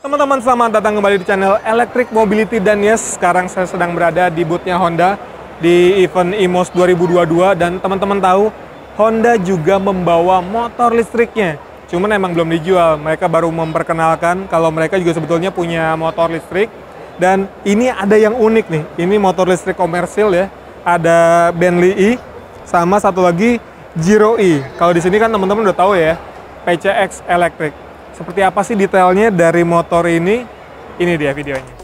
Teman-teman, selamat datang kembali di channel Electric Mobility. Dan yes, sekarang saya sedang berada di boothnya Honda di event IMOS 2022. Dan teman-teman tahu, Honda juga membawa motor listriknya. Cuman emang belum dijual. Mereka baru memperkenalkan kalau mereka juga sebetulnya punya motor listrik. Dan ini ada yang unik nih. Ini motor listrik komersil ya. Ada Bentley E, sama satu lagi Giro E. Kalau di sini kan teman-teman udah tahu ya, PCX Electric. Seperti apa sih detailnya dari motor ini? Ini dia videonya.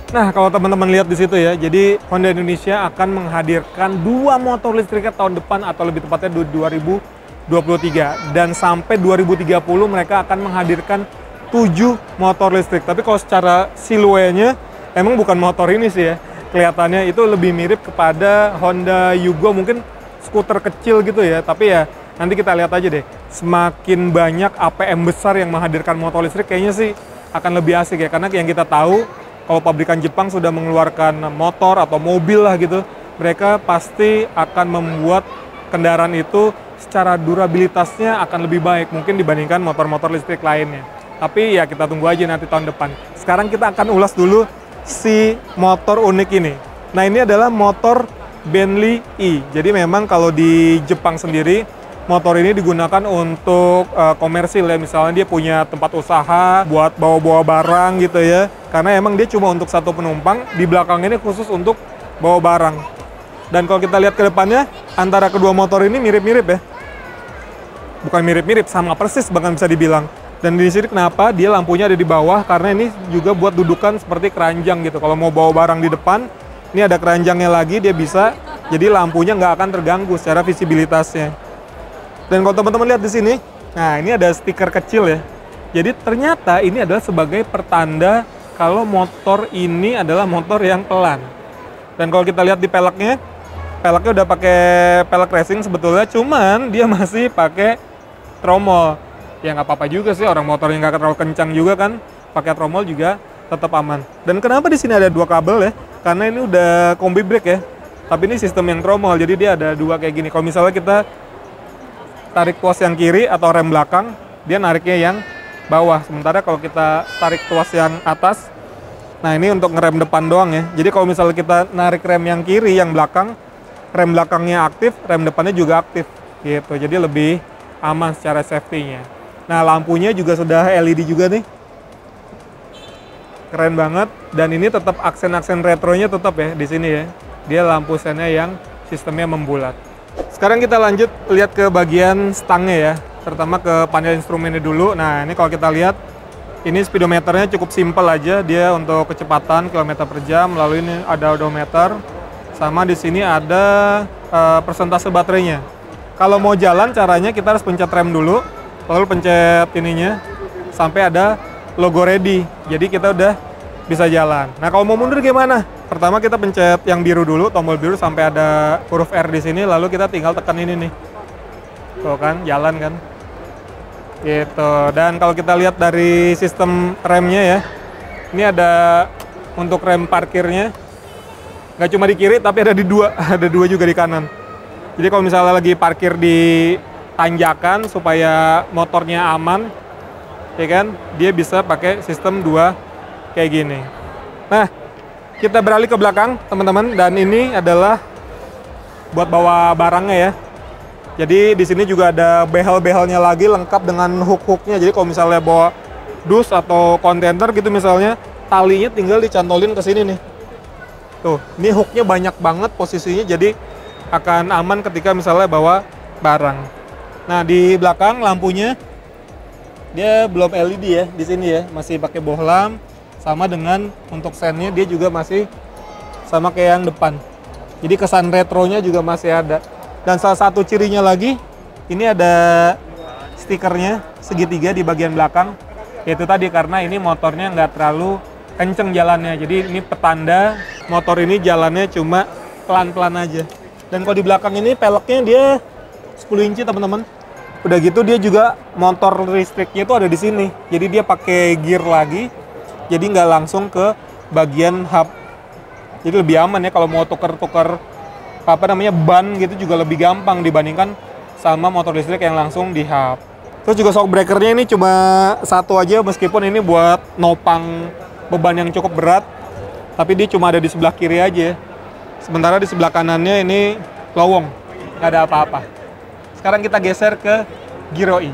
Nah, kalau teman-teman lihat di situ ya, jadi Honda Indonesia akan menghadirkan 2 motor listriknya tahun depan atau lebih tepatnya 2023. Dan sampai 2030 mereka akan menghadirkan 7 motor listrik. Tapi kalau secara siluetnya, emang bukan motor ini sih ya. Kelihatannya itu lebih mirip kepada Honda Yugo, mungkin skuter kecil gitu ya. Tapi ya, nanti kita lihat aja deh. Semakin banyak APM besar yang menghadirkan motor listrik, kayaknya sih akan lebih asik ya. Karena yang kita tahu, kalau pabrikan Jepang sudah mengeluarkan motor atau mobil lah gitu, mereka pasti akan membuat kendaraan itu secara durabilitasnya akan lebih baik mungkin dibandingkan motor-motor listrik lainnya. Tapi ya kita tunggu aja nanti tahun depan. Sekarang kita akan ulas dulu si motor unik ini. Nah, ini adalah motor Bentley E. Jadi memang kalau di Jepang sendiri, motor ini digunakan untuk komersil ya, misalnya dia punya tempat usaha buat bawa-bawa barang gitu ya. Karena emang dia cuma untuk satu penumpang, di belakang ini khusus untuk bawa barang. Dan kalau kita lihat ke depannya, antara kedua motor ini mirip-mirip ya. Bukan mirip-mirip, sama persis bahkan bisa dibilang. Dan di sini kenapa dia lampunya ada di bawah, karena ini juga buat dudukan seperti keranjang gitu. Kalau mau bawa barang di depan, ini ada keranjangnya lagi, dia bisa, jadi lampunya nggak akan terganggu secara visibilitasnya. Dan kalau teman-teman lihat di sini, nah ini ada stiker kecil ya. Jadi ternyata ini adalah sebagai pertanda kalau motor ini adalah motor yang pelan. Dan kalau kita lihat di peleknya udah pakai pelek racing sebetulnya, cuman dia masih pakai tromol. Ya nggak apa-apa juga sih, orang motor yang nggak terlalu kencang juga kan, pakai tromol juga tetap aman. Dan kenapa di sini ada 2 kabel ya? Karena ini udah kombi brake ya. Tapi ini sistem yang tromol, jadi dia ada 2 kayak gini. Kalau misalnya kita tarik tuas yang kiri atau rem belakang, dia nariknya yang bawah. Sementara kalau kita tarik tuas yang atas, nah ini untuk ngerem depan doang ya. Jadi kalau misalnya kita narik rem yang kiri, yang belakang, rem belakangnya aktif, rem depannya juga aktif gitu. Jadi lebih aman secara safety-nya. Nah, lampunya juga sudah LED juga nih. Keren banget. Dan ini tetap aksen-aksen retronya tetap ya di sini ya. Dia lampu sennya yang sistemnya membulat. Sekarang kita lanjut lihat ke bagian stangnya ya, terutama ke panel instrumennya dulu. Nah, ini kalau kita lihat, ini speedometernya cukup simpel aja, dia untuk kecepatan kilometer per jam, lalu ini ada odometer, sama di sini ada persentase baterainya. Kalau mau jalan, caranya kita harus pencet rem dulu, lalu pencet ininya, sampai ada logo ready, jadi kita udah bisa jalan. Nah, kalau mau mundur gimana? Pertama kita pencet yang biru dulu, tombol biru sampai ada huruf R di sini, lalu kita tinggal tekan ini nih. Tuh kan, jalan kan. Gitu. Dan kalau kita lihat dari sistem remnya ya, ini ada untuk rem parkirnya. Nggak cuma di kiri, tapi ada di 2, ada 2 juga di kanan. Jadi kalau misalnya lagi parkir di tanjakan supaya motornya aman, ya kan, dia bisa pakai sistem 2 kayak gini. Nah, kita beralih ke belakang, teman-teman, dan ini adalah buat bawa barangnya ya. Jadi di sini juga ada behel-behelnya lagi lengkap dengan hook-hooknya. Jadi kalau misalnya bawa dus atau kontainer gitu misalnya, talinya tinggal dicantolin ke sini nih. Tuh, ini hooknya banyak banget posisinya, jadi akan aman ketika misalnya bawa barang. Nah, di belakang lampunya dia belum LED ya, di sini ya, masih pakai bohlam. Sama dengan untuk sennya dia juga masih sama kayak yang depan. Jadi kesan retronya juga masih ada. Dan salah satu cirinya lagi, ini ada stikernya segitiga di bagian belakang. Yaitu tadi karena ini motornya nggak terlalu kenceng jalannya. Jadi ini petanda motor ini jalannya cuma pelan-pelan aja. Dan kalau di belakang ini peleknya dia 10 inci teman-teman. Udah gitu dia juga motor listriknya itu ada di sini. Jadi dia pakai gear lagi. Jadi nggak langsung ke bagian hub. Jadi lebih aman ya kalau mau tuker-tuker ban gitu juga lebih gampang dibandingkan sama motor listrik yang langsung di hub. Terus juga shock breakernya ini cuma satu aja meskipun ini buat nopang beban yang cukup berat. Tapi dia cuma ada di sebelah kiri aja. Sementara di sebelah kanannya ini lowong, nggak ada apa-apa. Sekarang kita geser ke Giro E.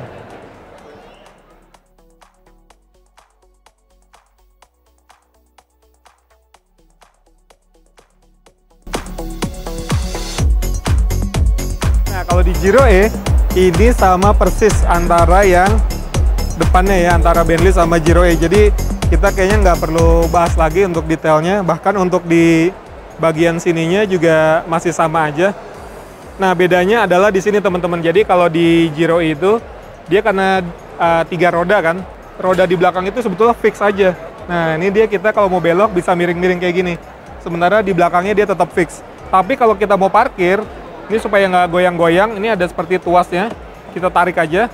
Nah, kalau di Giro E, ini sama persis antara yang depannya ya, antara Bentley sama Giro E. Jadi kita kayaknya nggak perlu bahas lagi untuk detailnya. Bahkan untuk di bagian sininya juga masih sama aja. Nah, bedanya adalah di sini teman-teman. Jadi kalau di Giro E itu, dia karena 3 roda kan, roda di belakang itu sebetulnya fix aja. Nah, ini dia kita kalau mau belok bisa miring-miring kayak gini. Sementara di belakangnya dia tetap fix. Tapi kalau kita mau parkir, ini supaya nggak goyang-goyang, ini ada seperti tuasnya, kita tarik aja.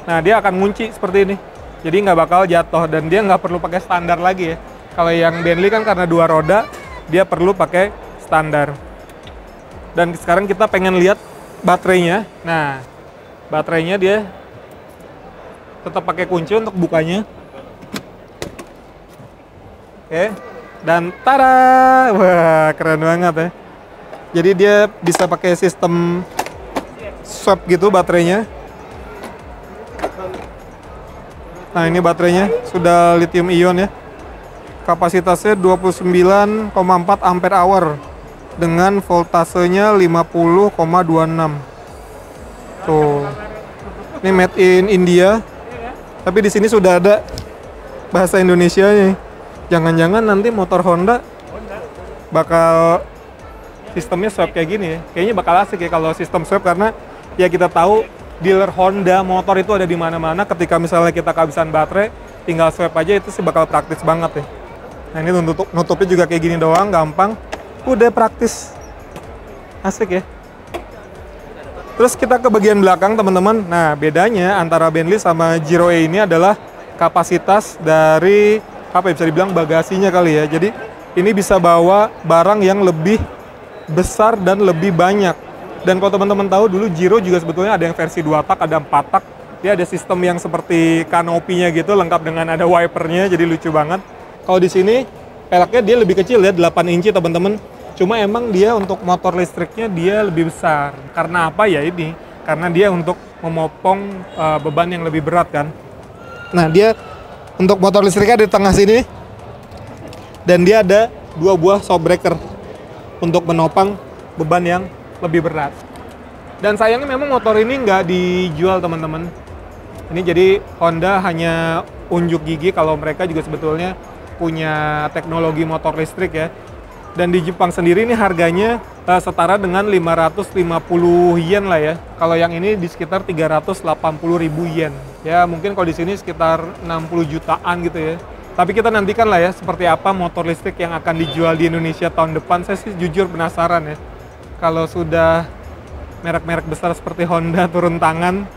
Nah, dia akan ngunci seperti ini. Jadi nggak bakal jatuh dan dia nggak perlu pakai standar lagi ya. Kalau yang Bentley kan karena 2 roda, dia perlu pakai standar. Dan sekarang kita pengen lihat baterainya. Nah, baterainya dia tetap pakai kunci untuk bukanya. Oke, dan tada! Wah, keren banget ya. Jadi dia bisa pakai sistem swap gitu baterainya. Nah, ini baterainya sudah lithium ion ya. Kapasitasnya 29,4 ampere hour dengan voltasenya 50,26. Tuh. Ini made in India. Tapi di sini sudah ada bahasa Indonesianya. Jangan-jangan nanti motor Honda bakal sistemnya swap kayak gini ya. Kayaknya bakal asik ya kalau sistem swap karena ya kita tahu dealer Honda motor itu ada di mana-mana. Ketika misalnya kita kehabisan baterai, tinggal swap aja itu sih bakal praktis banget ya. Nah, ini nutupnya juga kayak gini doang, gampang. Udah praktis. Asik ya. Terus kita ke bagian belakang teman-teman. Nah, bedanya antara Bentley sama Giro E ini adalah kapasitas dari apa ya, bisa dibilang bagasinya kali ya. Jadi ini bisa bawa barang yang lebih besar dan lebih banyak. Dan kalau teman-teman tahu dulu Giro juga sebetulnya ada yang versi 2 tak, ada 4 tak. Dia ada sistem yang seperti kanopinya gitu, lengkap dengan ada wipernya, jadi lucu banget. Kalau di sini peleknya dia lebih kecil ya, 8 inci teman-teman. Cuma emang dia untuk motor listriknya dia lebih besar. Karena apa ya ini? Karena dia untuk memopong beban yang lebih berat kan. Nah, dia untuk motor listriknya di tengah sini. Dan dia ada 2 buah shock breaker untuk menopang beban yang lebih berat. Dan sayangnya memang motor ini nggak dijual teman-teman. Ini jadi Honda hanya unjuk gigi kalau mereka juga sebetulnya punya teknologi motor listrik ya. Dan di Jepang sendiri ini harganya setara dengan 550 yen lah ya. Kalau yang ini di sekitar 380.000 yen. Ya mungkin kalau di sini sekitar 60 jutaan gitu ya. Tapi kita nantikan lah ya seperti apa motor listrik yang akan dijual di Indonesia tahun depan. Saya sih jujur penasaran ya. Kalau sudah merek-merek besar seperti Honda turun tangan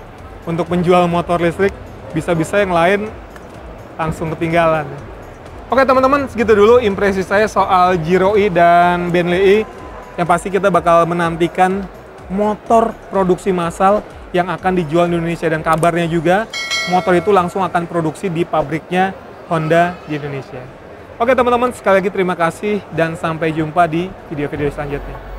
untuk menjual motor listrik, bisa-bisa yang lain langsung ketinggalan. Oke teman-teman, segitu dulu impresi saya soal Giro E dan Bentley E. Yang pasti kita bakal menantikan motor produksi massal yang akan dijual di Indonesia. Dan kabarnya juga, motor itu langsung akan produksi di pabriknya Honda di Indonesia. Oke teman-teman, sekali lagi terima kasih dan sampai jumpa di video-video selanjutnya.